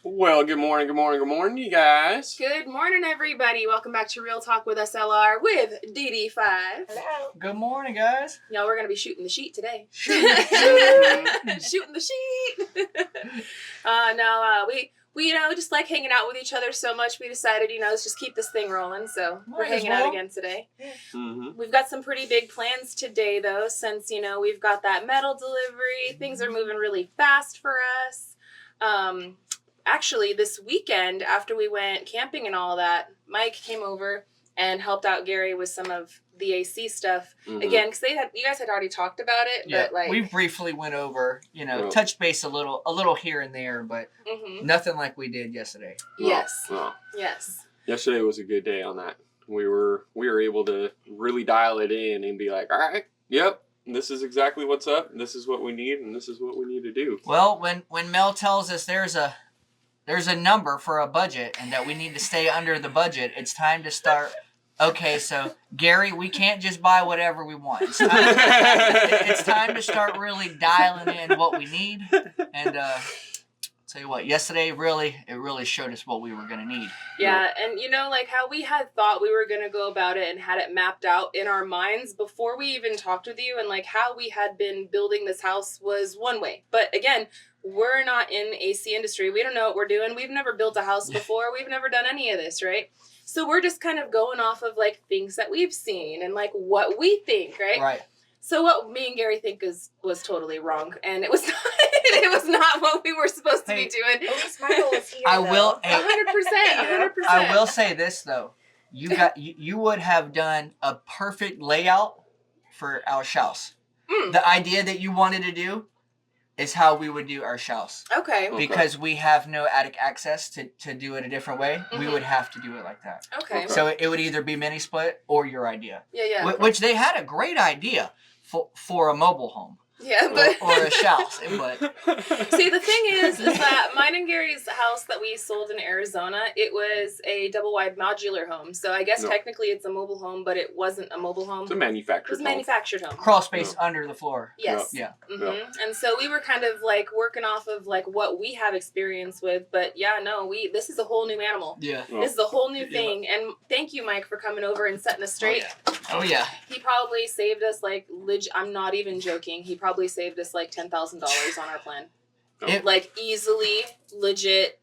Well, good morning, you guys. Good morning, everybody. Welcome back to Real Talk with SLR with DD5. Hello. Good morning, guys. Y'all, we're going to be shooting the sheet today. Shooting the sheet. We just like hanging out with each other so much, we decided, let's just keep this thing rolling. So we're hanging out again today. Yeah. Mm-hmm. We've got some pretty big plans today, though, since, we've got that metal delivery. Things are moving really fast for us. Actually, this weekend, after we went camping and all that, Mike came over and helped out Gary with some of the AC stuff. Mm-hmm. Again, because you guys had already talked about it, Yeah, but we briefly went over, touched base a little here and there, but nothing like we did yesterday. Yes. Well, Yes. yesterday was a good day on that. We were able to really dial it in and be like, all right, yep, this is exactly what's up. This is what we need, and this is what we need to do. Well, when Mel tells us there's a number for a budget and that we need to stay under the budget, it's time to start. Okay, so Gary, we can't just buy whatever we want. It's time to start really dialing in what we need. And tell you what, yesterday it really showed us what we were going to need. Yeah, and how we had thought we were going to go about it and had it mapped out in our minds before we even talked with you, and how we had been building this house was one way. But again, we're not in the AC industry. We don't know what we're doing. We've never built a house before. We've never done any of this, right? So we're just kind of going off of things that we've seen and what we think, right? Right. So what me and Gary think was totally wrong, and it was not what we were supposed to be doing. At least Michael was here. I will 100%. I will say this though. You would have done a perfect layout for our house. The idea that you wanted to do is how we would do our house. Okay. Because we have no attic access to do it a different way. We would have to do it like that. Okay. So it would either be mini split or your idea. Yeah. Which they had a great idea for a mobile home. Yeah, but or a house. But see, the thing is that mine and Gary's house that we sold in Arizona, it was a double wide modular home. So I guess technically it's a mobile home, but it wasn't a mobile home. It's a manufactured home. It was a manufactured home. Crawl space under the floor. Yes. Yeah. Mm-hmm. And so we were kind of working off of what we have experience with, but this is a whole new animal. Yeah. This is a whole new thing. And thank you, Mike, for coming over and setting us straight. Oh yeah. He probably saved us I'm not even joking. He probably saved us $10,000 on our plan. Easily, legit.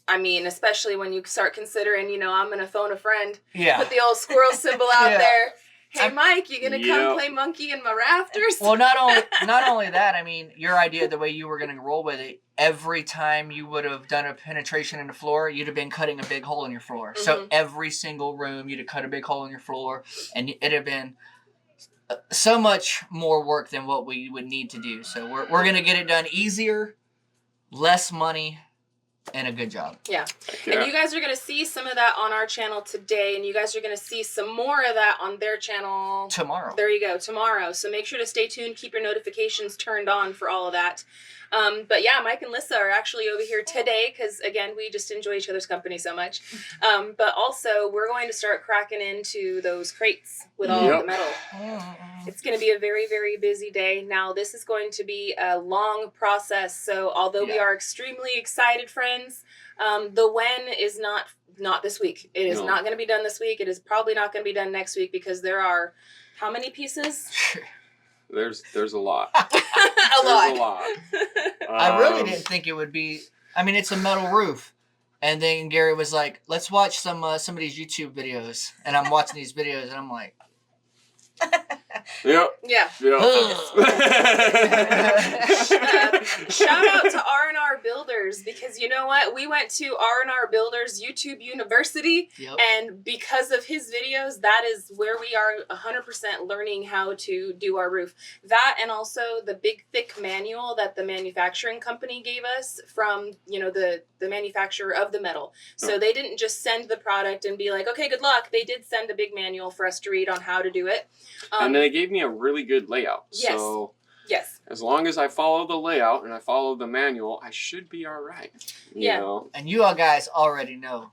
I mean, especially when you start considering, I'm going to phone a friend. Yeah. Put the old squirrel symbol out there. Hey, Mike, you going to come play monkey in my rafters? Well, not only that, I mean, your idea, the way you were going to roll with it, every time you would have done a penetration in the floor, you'd have been cutting a big hole in your floor. Mm-hmm. So every single room, you'd have cut a big hole in your floor, and it'd have been so much more work than what we would need to do. So we're going to get it done easier, less money, and a good job. Yeah. And you guys are going to see some of that on our channel today, and you guys are going to see some more of that on their channel tomorrow. There you go, tomorrow. So make sure to stay tuned, keep your notifications turned on for all of that. But yeah, Mike and Lyssa are actually over here today because, again, we just enjoy each other's company so much. But also, we're going to start cracking into those crates with all the metal. It's going to be a very, very busy day. Now, this is going to be a long process. So although we are extremely excited, friends, the when is not this week. It is not going to be done this week. It is probably not going to be done next week because there are how many pieces? There's a lot. a lot. I really didn't think it would be. I mean, it's a metal roof, and then Gary was like, "Let's watch some of these YouTube videos." And I'm watching these videos, and I'm like, Yep. Yeah. Shout out to R&R Builders because you know what? We went to R&R Builders YouTube University, and because of his videos, that is where we are 100% learning how to do our roof. That and also the big thick manual that the manufacturing company gave us from, the manufacturer of the metal. So they didn't just send the product and be like, okay, good luck. They did send a big manual for us to read on how to do it. And they gave me a really good layout. Yes. So yes. As long as I follow the layout and I follow the manual, I should be all right. You know? And you all guys already know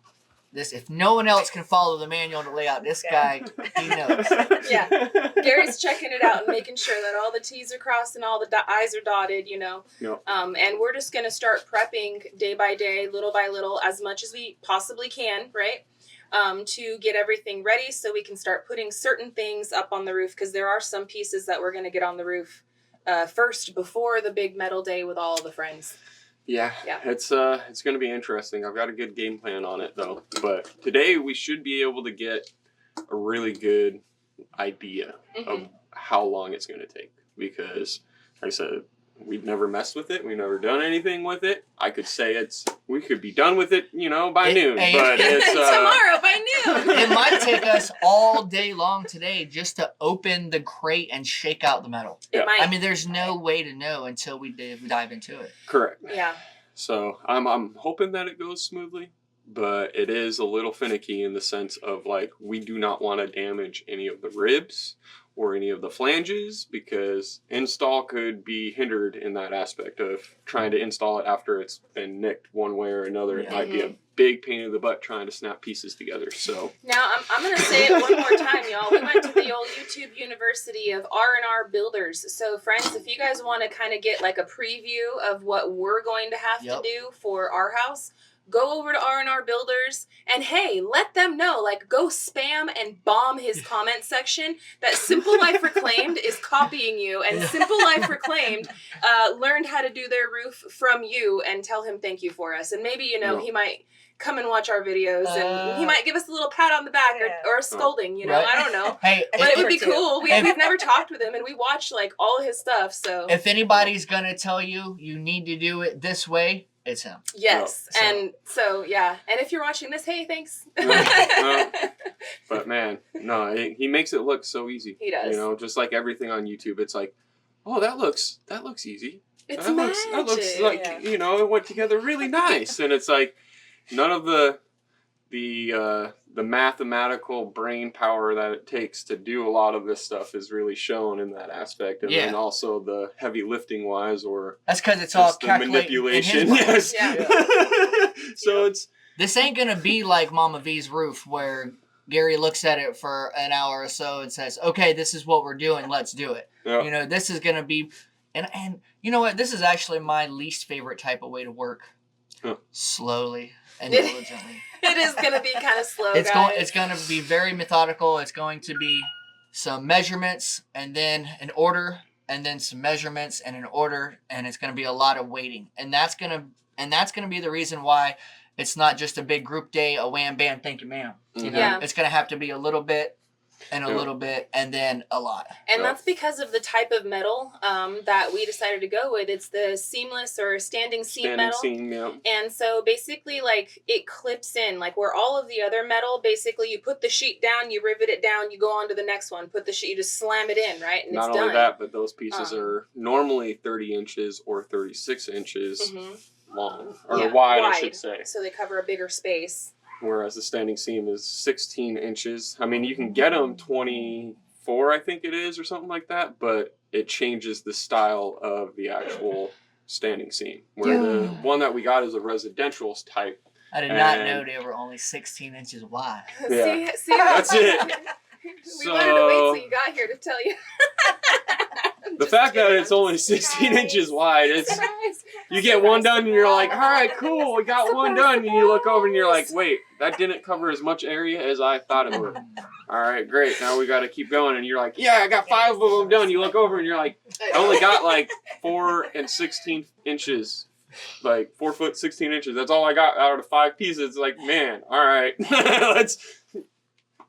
this. If no one else can follow the manual to lay out, this guy, he knows. Yeah. Gary's checking it out and making sure that all the T's are crossed and all the I's are dotted, you know. Yep. And we're just going to start prepping day by day, little by little, as much as we possibly can, right? To get everything ready so we can start putting certain things up on the roof, because there are some pieces that we're going to get on the roof first before the big metal day with all the friends. Yeah, it's going to be interesting. I've got a good game plan on it, though. But today we should be able to get a really good idea of how long it's going to take. Because, like I said, we've never messed with it. We've never done anything with it. I could say we could be done with it, by noon. But it's tomorrow by noon. It might take us all day long today just to open the crate and shake out the metal. It might. I mean, there's no way to know until we dive into it. Correct. Yeah. So I'm hoping that it goes smoothly, but it is a little finicky in the sense of, like, we do not want to damage any of the ribs or any of the flanges, because install could be hindered in that aspect of trying to install it after it's been nicked one way or another. It might be a big pain in the butt trying to snap pieces together. So now I'm going to say it one more time, y'all. We went to the old YouTube University of R&R Builders. So friends, if you guys want to kind of get like a preview of what we're going to have to do for our house, go over to R&R Builders and, hey, let them know, like, go spam and bomb his comment section that Simple Life Reclaimed is copying you, and Simple Life Reclaimed learned how to do their roof from you, and tell him thank you for us. And maybe, he might come and watch our videos, and he might give us a little pat on the back or a scolding, Right. I don't know. Hey, but it would be cool. We've never talked with him, and we watched, like, all his stuff, so. If anybody's going to tell you need to do it this way, it's him. Yes. And so, yeah. And if you're watching this, hey, thanks. But man, no, he makes it look so easy. He does. Just like everything on YouTube, it's like, oh, that looks easy. It's that magic. looks like, it went together really nice. And it's like, none of the mathematical brain power that it takes to do a lot of this stuff is really shown in that aspect, and then also the heavy lifting wise, or that's because it's all the manipulation. Yes. So this ain't gonna be like Mama V's roof where Gary looks at it for an hour or so and says, "Okay, this is what we're doing. Let's do it." Yeah. This is gonna be, and you know what? This is actually my least favorite type of way to work. Slowly and diligently. It is going to be kind of slow, It's guys. going to be very methodical. It's going to be some measurements and then an order, and then some measurements and an order, and it's going to be a lot of waiting. And that's going to be the reason why it's not just a big group day, a wham bam, thank you ma'am. It's going to have to be a little bit and a little bit, and then a lot. And that's because of the type of metal that we decided to go with. It's the seamless or standing seam metal. And so basically, like, it clips in, like where all of the other metal, basically you put the sheet down, you rivet it down, you go on to the next one, put the sheet, you just slam it in, right? And not it's only done. that, but those pieces are normally 30 inches or 36 inches long, or wide, I should say. So they cover a bigger space. Whereas the standing seam is 16 inches. I mean, you can get them 24, I think it is, or something like that, but it changes the style of the actual standing seam. Where the one that we got is a residential type. I did not know they were only 16 inches wide. Yeah. See, that's it. We wanted to wait till you got here to tell you. The fact that it's only 16 inches wide, you get one done and you're like, all right, cool, we got one done. And you look over and you're like, wait, that didn't cover as much area as I thought it would. All right, great. Now we got to keep going. And you're like, yeah, I got 5 of them done. You look over and you're like, I only got like 4 and 16 inches. Like 4 foot 16 inches. That's all I got out of 5 pieces. It's like, man, all right, let's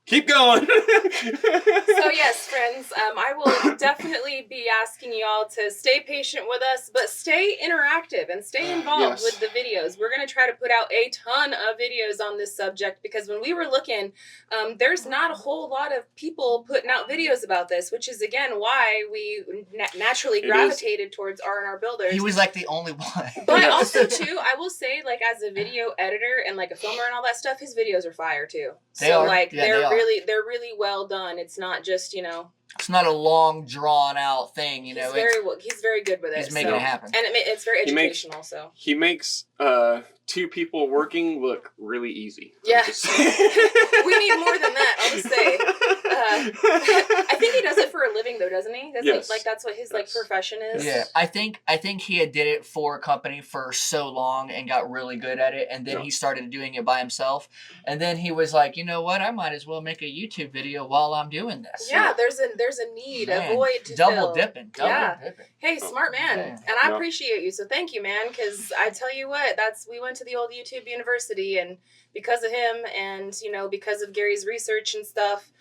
keep going. So yes, friends, I will definitely be asking y'all to stay patient with us, but stay interactive and stay involved with the videos. We're going to try to put out a ton of videos on this subject, because when we were looking, there's not a whole lot of people putting out videos about this, which is, again, why we naturally gravitated towards R&R Builders. He was like the only one. But also, too, I will say, like, as a video editor and like a filmer and all that stuff, his videos are fire too. They are. Like, Yeah, they're really well done. It's not just, It's not a long, drawn out thing, you know. He's very good with it. He's making it happen. And it's very educational, He makes two people working look really easy. Yeah. We need more than that, I'll just say. I think he does it for a living, though, doesn't he? Yes. Like, that's what his like profession is. Yeah, I think he had did it for a company for so long and got really good at it, and then he started doing it by himself. And then he was like, you know what? I might as well make a YouTube video while I'm doing this. Yeah, there's a need, a void to double fill. Dipping. Hey, smart man, and I appreciate you. So thank you, man. Because I tell you what, we went to the old YouTube University, and because of him, and because of Gary's research and stuff.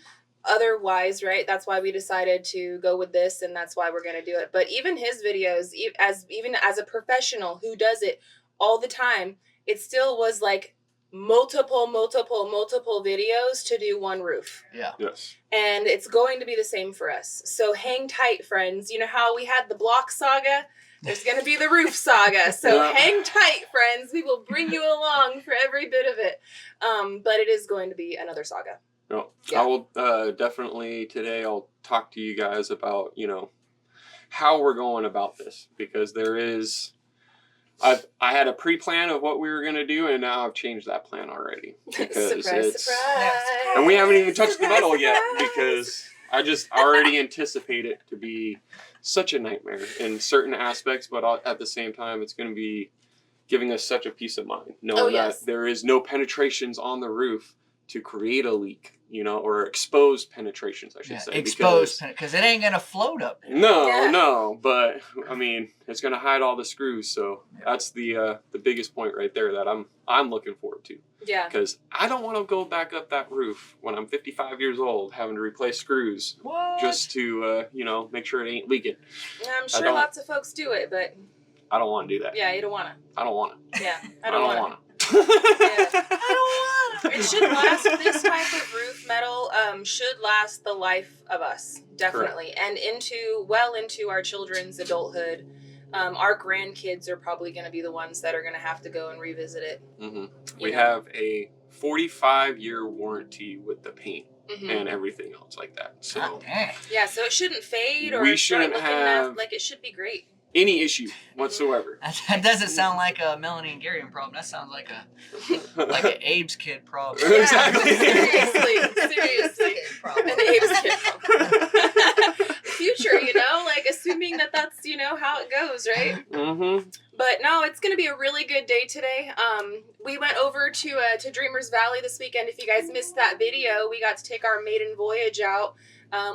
Otherwise, right? That's why we decided to go with this, and that's why we're going to do it. But even his videos, even as a professional who does it all the time, it still was like multiple videos to do one roof. Yeah. Yes. And it's going to be the same for us. So hang tight, friends. You know how we had the block saga? There's going to be the roof saga. So hang tight, friends. We will bring you along for every bit of it. But it is going to be another saga. No, I will definitely today. I'll talk to you guys about how we're going about this, because there is. I had a pre-plan of what we were going to do, and now I've changed that plan already because surprise. And we haven't even touched the metal yet, because I just already anticipate it to be such a nightmare in certain aspects, but at the same time, it's going to be giving us such a peace of mind knowing that there is no penetrations on the roof to create a leak, or exposed penetrations, I should say. Exposed, because it ain't going to float up there. No, but, I mean, it's going to hide all the screws, so that's the biggest point right there that I'm looking forward to. Yeah. Because I don't want to go back up that roof when I'm 55 years old having to replace screws just to, make sure it ain't leaking. I'm sure lots of folks do it, but... I don't want to do that. Yeah, you don't want to. I don't want to. Yeah, I don't want to. I don't want It should last. This type of roof metal should last the life of us, definitely. Correct. And into our children's adulthood. Our grandkids are probably going to be the ones that are going to have to go and revisit it. Mm-hmm. We have a 45-year warranty with the paint. Mm-hmm. And everything else like that. So yeah, so it shouldn't fade, or we shouldn't have like it should be great. Any issue whatsoever. That doesn't sound like a Melanie and Gary problem. That sounds like an Abe's kid problem. Yeah, exactly. Seriously. An Abe's kid problem. Future, like assuming that's how it goes, right? Mm-hmm. But no, it's going to be a really good day today. We went over to Dreamers Valley this weekend. If you guys missed that video, we got to take our maiden voyage out.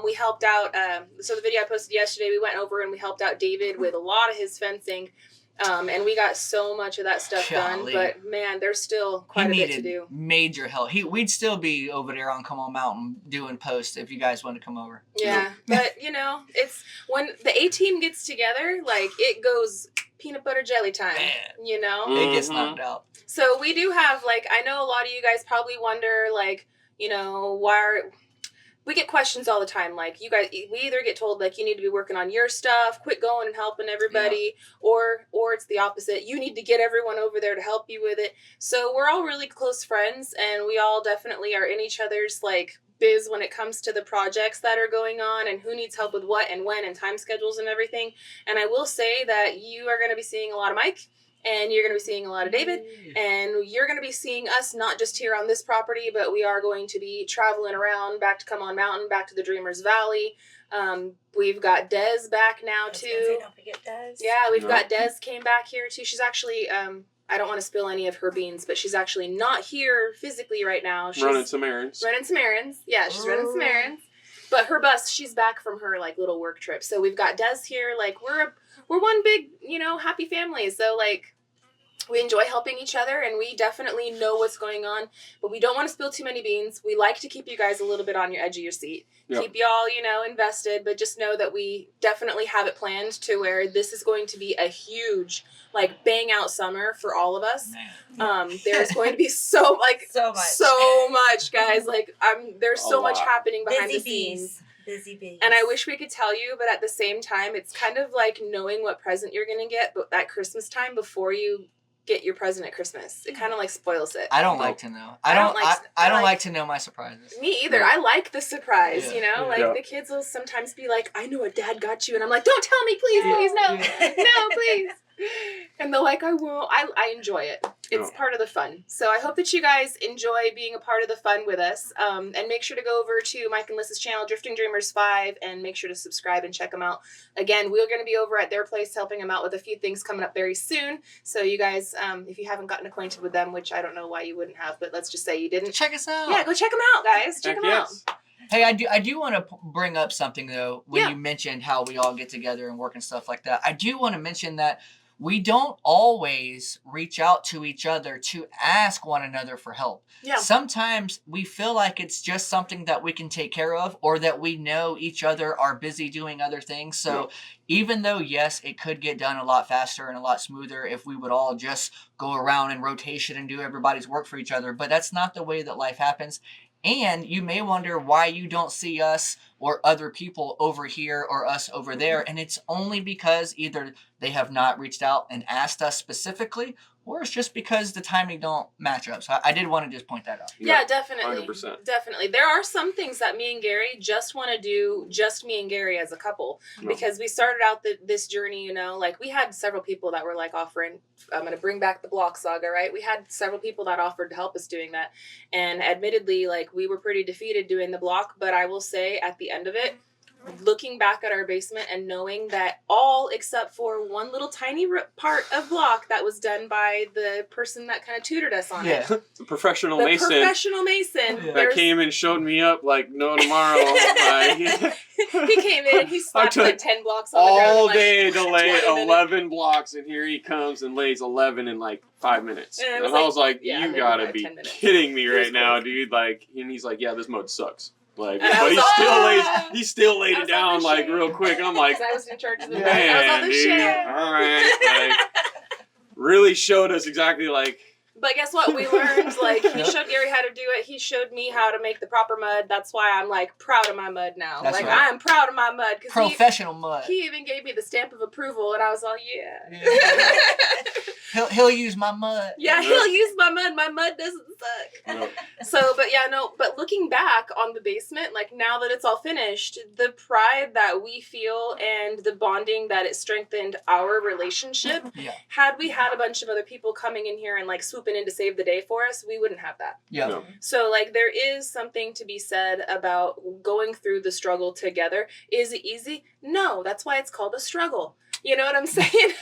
We helped out, so the video I posted yesterday, we went over and we helped out David with a lot of his fencing, and we got so much of that stuff done, but man, there's still quite a bit to do. Major help. We'd still be over there on Come On Mountain doing posts if you guys want to come over. Yeah, but it's when the A-team gets together, like it goes peanut butter jelly time, Man. It gets knocked out. So we do have, I know a lot of you guys probably wonder, we get questions all the time, you guys, we either get told, you need to be working on your stuff, quit going and helping everybody, or it's the opposite. You need to get everyone over there to help you with it. So we're all really close friends, and we all definitely are in each other's, biz when it comes to the projects that are going on and who needs help with what and when and time schedules and everything. And I will say that you are going to be seeing a lot of Mike, and you're going to be seeing a lot of David, and you're going to be seeing us not just here on this property, but we are going to be traveling around back to Come On Mountain, back to the Dreamers Valley. We've got Des back now too. Don't forget Des. Yeah, we've got Des came back here too. She's actually, I don't want to spill any of her beans, but she's actually not here physically right now. She's running some errands. Yeah, she's running some errands. But her bus, she's back from her little work trip. So we've got Des here. We're one big, happy family. So we enjoy helping each other, and we definitely know what's going on, but we don't want to spill too many beans. We like to keep you guys a little bit on your edge of your seat. Yep. Keep y'all, invested, but just know that we definitely have it planned to where this is going to be a huge, bang out summer for all of us. There's going to be so much, guys. There's so much happening behind the scenes. Busy bees. And I wish we could tell you, but at the same time, it's kind of like knowing what present you're going to get, but at Christmas time before you get your present at Christmas. It kind of like spoils it. I don't like to know. I don't like to know my surprises. Me either. I like the surprise, Yeah. you know? Yeah. Like the kids will sometimes be like, I know what dad got you. And I'm like, don't tell me, please, please, no. No, please. And they're like, I won't. I enjoy it. It's part of the fun. So I hope that you guys enjoy being a part of the fun with us. And make sure to go over to Mike and Lyssa's channel, Drifting Dreamers 5, and make sure to subscribe and check them out. Again, we're going to be over at their place helping them out with a few things coming up very soon. So you guys, if you haven't gotten acquainted with them, which I don't know why you wouldn't have, but let's just say you didn't. Check us out. Yeah, go check them out, guys. Check them out. Hey, I do want to bring up something, though, when you mentioned how we all get together and work and stuff like that. I do want to mention that we don't always reach out to each other to ask one another for help. Yeah. Sometimes we feel like it's just something that we can take care of, or that we know each other are busy doing other things. So even though, yes, it could get done a lot faster and a lot smoother if we would all just go around in rotation and do everybody's work for each other, but that's not the way that life happens. And you may wonder why you don't see us or other people over here or us over there. And it's only because either they have not reached out and asked us specifically, or it's just because the timing don't match up. So I did want to just point that out. Yeah, definitely. 100%. Definitely. There are some things that me and Gary just want to do, just me and Gary as a couple. Because we started out this journey, you know, like we had several people that were like offering, I'm going to bring back the block saga, right? We had several people that offered to help us doing that. And admittedly, like we were pretty defeated doing the block. But I will say at the end of it, looking back at our basement and knowing that all except for one little tiny part of block that was done by the person that kind of tutored us on it. The professional mason. That came and showed me up like no tomorrow. He came in and he slapped like 10 blocks on the ground. All day to lay 11 blocks, and here he comes and lays 11 in like 5 minutes. And I was like, you gotta be kidding me right now, dude. Like, and he's like, yeah, this mode sucks. Like, but he still laid it down like real quick. And I'm like, I was in charge of the man, dude, all right, like, really showed us exactly like. But guess what? We learned, like, he showed Gary how to do it. He showed me how to make the proper mud. That's why I'm, like, proud of my mud now. That's like, right. I'm proud of my mud. Professional mud. He even gave me the stamp of approval, and I was all, yeah. He'll use my mud. Yeah, he'll use my mud. My mud doesn't suck. No. So, but looking back on the basement, like, now that it's all finished, the pride that we feel and the bonding that it strengthened our relationship, had we had a bunch of other people coming in here and, like, swooping in to save the day for us, we wouldn't have that. Yeah. No. So, like, there is something to be said about going through the struggle together. Is it easy? No, that's why it's called a struggle. You know what I'm saying?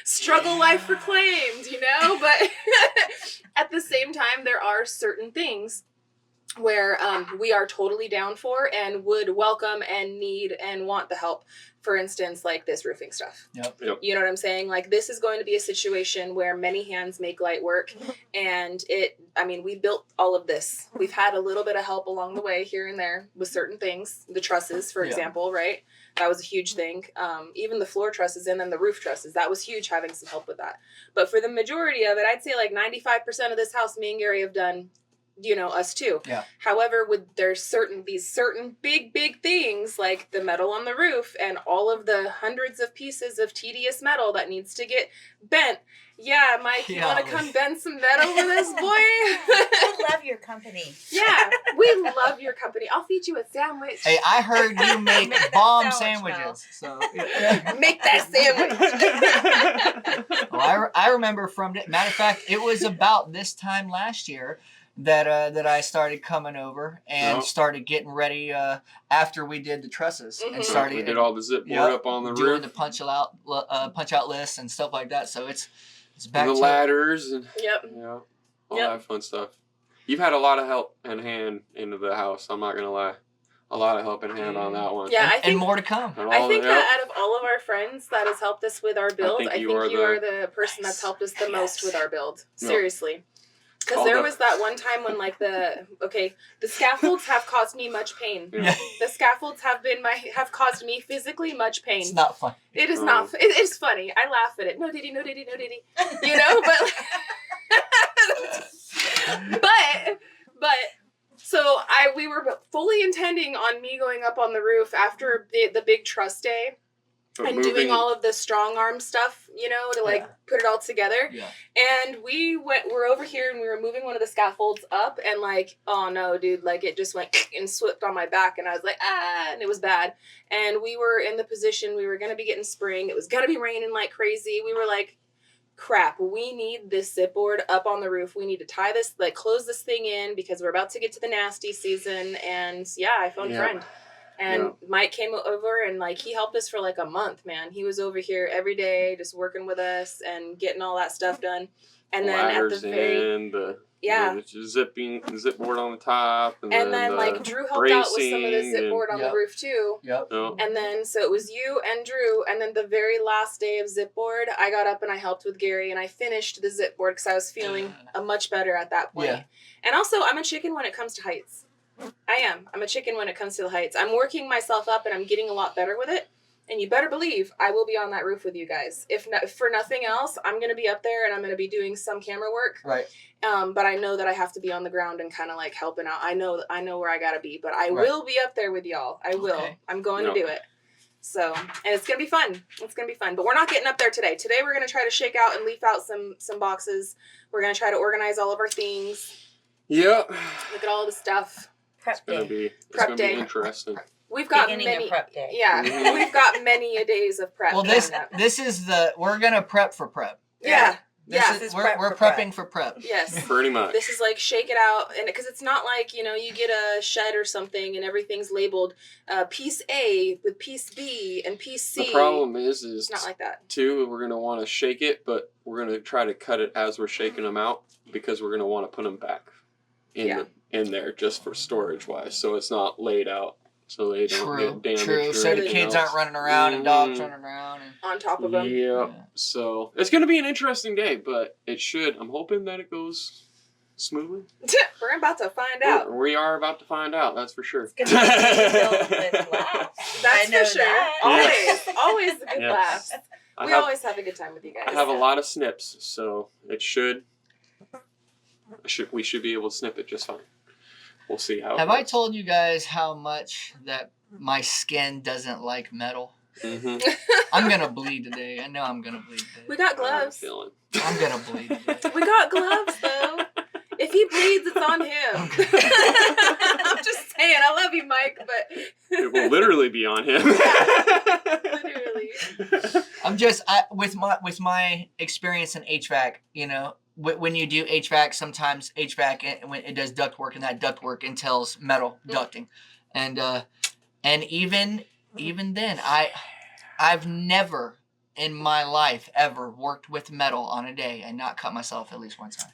Struggle life reclaimed, you know? But at the same time, there are certain things where we are totally down for and would welcome and need and want the help. For instance, like this roofing stuff. Yep. You know what I'm saying? Like, this is going to be a situation where many hands make light work. And we built all of this. We've had a little bit of help along the way here and there with certain things. The trusses, for example, right? That was a huge thing. Even the floor trusses and then the roof trusses. That was huge, having some help with that. But for the majority of it, I'd say like 95% of this house, me and Gary have done, you know, us too. Yeah. However, there's these certain big things like the metal on the roof and all of the hundreds of pieces of tedious metal that needs to get bent. Yeah, Mike, you want to come bend some metal with us, boy? I love your company. Yeah, we love your company. I'll feed you a sandwich. Hey, I heard you make bomb sandwiches. So make that sandwich. Well, I remember matter of fact, it was about this time last year that I started coming over and started getting ready after we did the trusses and started. We did all the zip board up on the roof, doing the punch out lists and stuff like that. So it's back the to ladders and all Yep. that fun stuff. You've had a lot of help and hand into the house. I'm not gonna lie, a lot of help and hand on that one. Yeah, I think, and more to come. I think that out of all of our friends that has helped us with our build, I think you are the person that's helped us the most with our build. Seriously. Because there was that one time when, like, the scaffolds have caused me much pain. Yeah. The scaffolds have caused me physically much pain. It's not fun. It is not. It is funny. I laugh at it. No diddy, no diddy, no diddy. You know, but so we were fully intending on me going up on the roof after the big truss day. But and moving, doing all of the strong arm stuff, you know, to like put it all together. Yeah. And we're over here and we were moving one of the scaffolds up and like, oh no, dude, like it just went and slipped on my back and I was like, and it was bad. And we were in the position, we were going to be getting spring. It was going to be raining like crazy. We were like, crap, we need this zip board up on the roof. We need to tie this, like close this thing in because we're about to get to the nasty season. And yeah, I phoned a friend. And Mike came over and like he helped us for like a month, man. He was over here every day just working with us and getting all that stuff done. And then at the very the zip board on the top, and then like Drew helped out with some of the zip board on the roof too. Yep. And then so it was you and Drew, and then the very last day of zip board, I got up and I helped with Gary and I finished the zip board because I was feeling much better at that point. Yeah. And also, I'm a chicken when it comes to heights. I am. I'm a chicken when it comes to the heights. I'm working myself up and I'm getting a lot better with it. And you better believe I will be on that roof with you guys. If for nothing else, I'm going to be up there and I'm going to be doing some camera work. Right. But I know that I have to be on the ground and kind of like helping out. I know where I got to be, but I will be up there with y'all. I will. Okay. I'm going to do it. So, and it's going to be fun. It's going to be fun. But we're not getting up there today. Today we're going to try to shake out and leaf out some boxes. We're going to try to organize all of our things. Yep. Look at all the stuff. It's going to be interesting. We've got many prep day. Yeah, we've got many a days of prep. Well, this is we're gonna prep for prep. Yeah. We're prepping for prep. Yes. Pretty much. This is like shake it out, and because it's not like, you know, you get a shed or something and everything's labeled piece A with piece B and piece C. The problem is it's not like that. Too, we're gonna want to shake it, but we're gonna try to cut it as we're shaking them out because we're gonna want to put them back in there just for storage wise, so it's not laid out. So they don't get damaged. True. So the kids aren't running around and dogs running around on top of them. Yeah. So it's going to be an interesting day, but it should. I'm hoping that it goes smoothly. We're about to find out. We are about to find out. That's for sure. It's going to be a laughs. That's for sure. Yes. Always a good laugh. We always have a good time with you guys. I have a lot of snips, so it should. We should be able to snip it just fine. We'll see how. Have I told you guys how much that my skin doesn't like metal? Mm-hmm. I'm gonna bleed today. I know I'm gonna bleed today. We got gloves. I'm gonna bleed today. We got gloves though. If he bleeds, it's on him. I'm just saying. I love you, Mike, but it will literally be on him. Literally. I'm just with my experience in HVAC, you know. When you do HVAC, sometimes HVAC when it does duct work, and that duct work entails metal ducting, and even then, I've never in my life ever worked with metal on a day and not cut myself at least one time.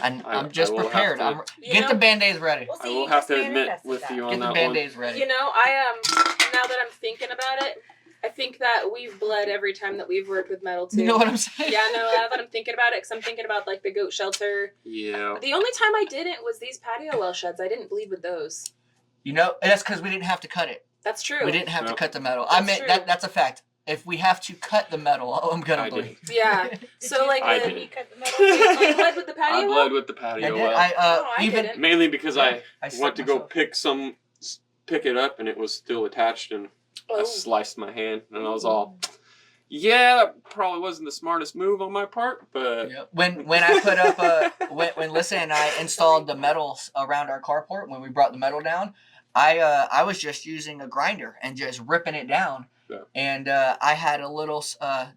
I'm just prepared. Get the Band-Aids ready. I will have to admit with you on that one. Get the Band-Aids ready. You know, now that I'm thinking about it, I think that we've bled every time that we've worked with metal too. You know what I'm saying? Yeah, no, now that I'm thinking about it, because I'm thinking about like the goat shelter. Yeah. The only time I didn't was these patio well sheds. I didn't bleed with those. You know, that's because we didn't have to cut it. That's true. We didn't have to cut the metal. That's a fact. If we have to cut the metal, I'm gonna bleed. Yeah. So like, you cut the metal? You bled with the patio well? I bled with the patio well. I didn't. Mainly because I went to go pick it up and it was still attached and I sliced my hand and I was all, that probably wasn't the smartest move on my part, but when I put up when Lyssa and I installed the metals around our carport, when we brought the metal down, I was just using a grinder and just ripping it down. Yeah. And I had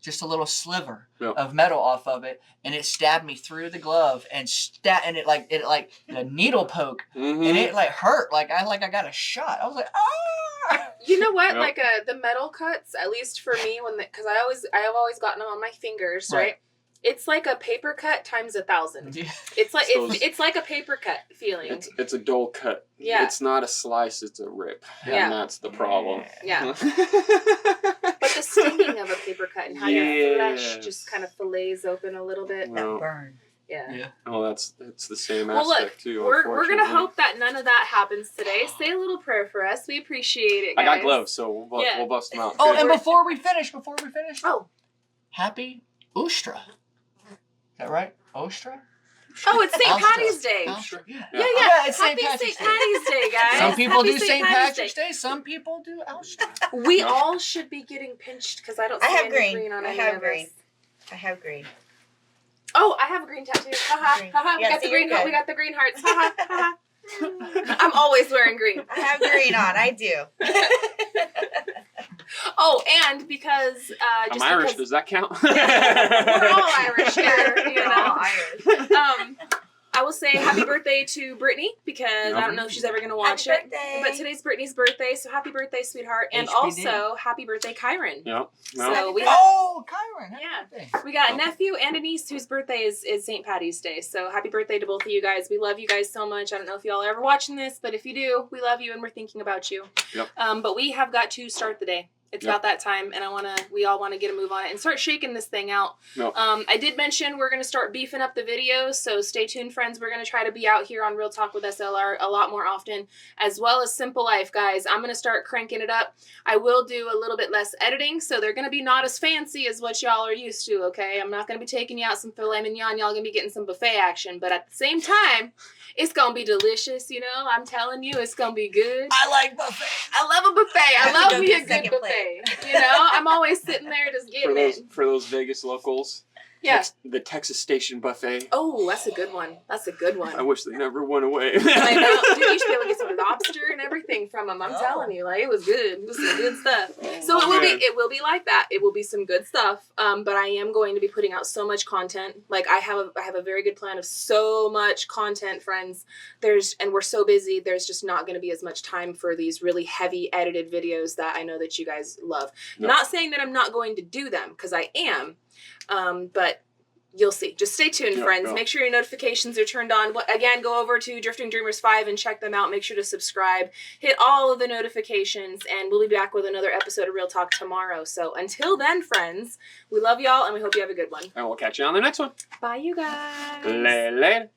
just a little sliver of metal off of it, and it stabbed me through the glove and it like the needle poke, and it like hurt like I got a shot. I was like, ah. You know what? Yep. Like the metal cuts, at least for me, because I have always gotten them on my fingers, right? It's like a paper cut times 1,000. Yeah. It's like it's like a paper cut feeling. It's a dull cut. Yeah. It's not a slice, it's a rip. Yeah. And that's the problem. Yeah. But the stinging of a paper cut and how your flesh just kind of fillets open a little bit. That burn. Yeah. Oh, it's the same aspect too. We're gonna hope that none of that happens today. Say a little prayer for us. We appreciate it, guys. I got gloves, so we'll bust them out. Oh, and before we finish, happy Ustra. Is that right? Ostra? Oh, it's St. Ulster. Patty's Day. Ulster. Yeah, Yeah, yeah. it's St. Happy Patrick's St. Day. Patty's Day, guys. Some people Happy do St. Patty's Patrick's Day. Some people do Ulster. We all should be getting pinched because I don't see I have any green. on I any have of green. us. I have green. Oh, I have a green tattoo. Haha, Green. haha. We Yeah, got the so you're green. good. We got the green hearts. Haha, haha. I'm always wearing green. I have green on. I do. Oh, and because I'm just Irish. because Does that count? we're all Irish here, you We're all know. Irish. I will say happy birthday to Brittany because I don't know if she's ever gonna watch Happy it. birthday. But today's Brittany's birthday, so happy birthday, sweetheart, and HBD. also happy birthday, Kyron. Yep. So we Oh, Kyron. happy Yeah. birthday. We got a nephew and a niece whose birthday is St. Patty's Day. So happy birthday to both of you guys. We love you guys so much. I don't know if y'all are ever watching this, but if you do, we love you and we're thinking about you. Yep. But we have got to start the day. It's Yep. about that time, and we all want to get a move on it and start shaking this thing out. Yep. I did mention we're going to start beefing up the videos, so stay tuned, friends. We're going to try to be out here on Real Talk with SLR a lot more often, as well as Simple Life, guys. I'm going to start cranking it up. I will do a little bit less editing, so they're going to be not as fancy as what y'all are used to, okay? I'm not going to be taking you out some filet mignon. Y'all going to be getting some buffet action, but at the same time, it's going to be delicious, you know? I'm telling you, it's going to be good. I like buffet. I love a buffet. I have to love go me get a good second buffet. plate. You know, I'm always sitting there just getting it. For those Vegas locals. Yeah. The Texas Station buffet. Oh, that's a good one. That's a good one. I wish they never went away. I know. Dude, you should be able to get some lobster and everything from them. I'm Oh. telling you, like it was good. It was some good stuff. Oh, So man. it will be like that. It will be some good stuff. But I am going to be putting out so much content. Like I have a very good plan of so much content, friends. And we're so busy. There's just not going to be as much time for these really heavy edited videos that I know that you guys love. No. Not saying that I'm not going to do them because I am. But you'll see. Just stay tuned, Yeah, friends. yeah. Make sure your notifications are turned on. Again, go over to Drifting Dreamers 5 and check them out. Make sure to subscribe. Hit all of the notifications, and we'll be back with another episode of Real Talk tomorrow. So until then, friends, we love y'all, and we hope you have a good one. And we'll catch you on the next one. Bye, you guys. Later.